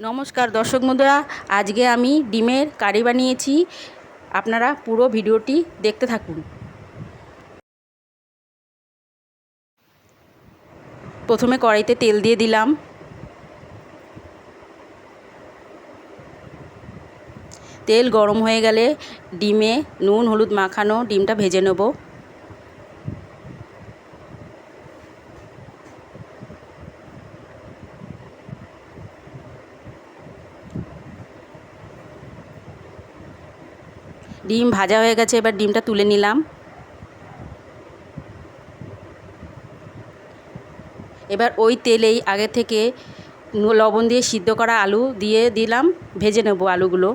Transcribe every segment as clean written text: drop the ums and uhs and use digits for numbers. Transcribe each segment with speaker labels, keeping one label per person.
Speaker 1: নমস্কার দর্শক বন্ধুরা, আজকে আমি ডিমের কারি বানিয়েছি। আপনারা পুরো ভিডিওটি দেখতে থাকুন। প্রথমে কড়াইতে তেল দিয়ে দিলাম। তেল গরম হয়ে গেলে ডিমে নুন হলুদ মাখানো ডিমটা ভেজে নেব। ডিম ভাজা হয়ে গেছে, এবার ডিমটা তুলে নিলাম। এবার ওই তেলেই আগে থেকে লবণ দিয়ে সিদ্ধ করা আলু দিয়ে দিলাম, ভেজে নেব আলুগুলো।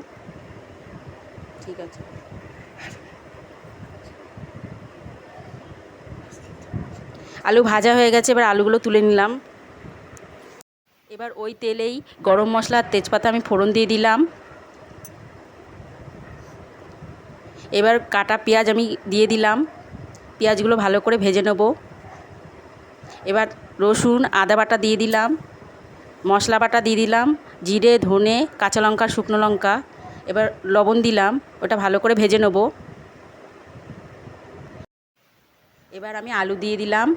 Speaker 1: ঠিক আছে, আলু ভাজা হয়ে গেছে, এবার আলুগুলো তুলে নিলাম। এবার ওই তেলেই গরম মশলা আর তেজপাতা আমি ফোড়ন দিয়ে দিলাম। এবার কাটা পেঁয়াজ আমি দিয়ে দিলাম, পেঁয়াজগুলো ভালো করে ভেজে নেব। এবার রসুন আদা বাটা দিয়ে দিলাম, মশলা বাটা দিয়ে দিলাম, জিরে ধনে কাঁচা লঙ্কা শুকনো লঙ্কা। এবার লবণ দিলাম, ওটা ভালো করে ভেজে নেব। এবার আমি আলু দিয়ে দিলাম,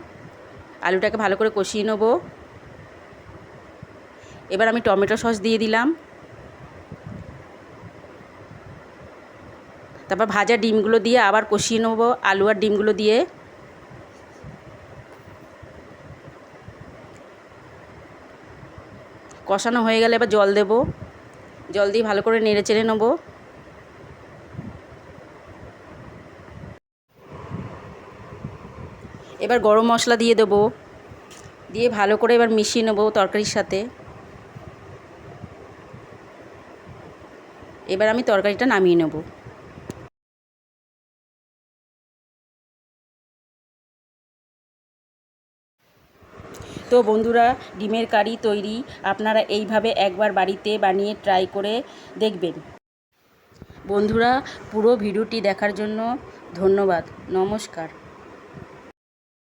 Speaker 1: আলুটাকে ভালো করে কষিয়ে নেব। এবার আমি টমেটো সস দিয়ে দিলাম, তারপর ভাজা ডিমগুলো দিয়ে আবার কষিয়ে নেব আলু আর ডিমগুলো দিয়ে। কষানো হয়ে গেলে এবার জল দেব, জল দিয়ে ভালো করে নেড়ে চেড়ে নেব। এবার গরম মশলা দিয়ে দেব, দিয়ে ভালো করে এবার মিশিয়ে নেব তরকারির সাথে। এবার আমি তরকারিটা নামিয়ে নেব। তো বন্ধুরা, ডিমের কারি তৈরি। আপনারা এইভাবে একবার বাড়িতে বানিয়ে ট্রাই করে দেখবেন। বন্ধুরা, পুরো ভিডিওটি দেখার জন্য ধন্যবাদ। নমস্কার।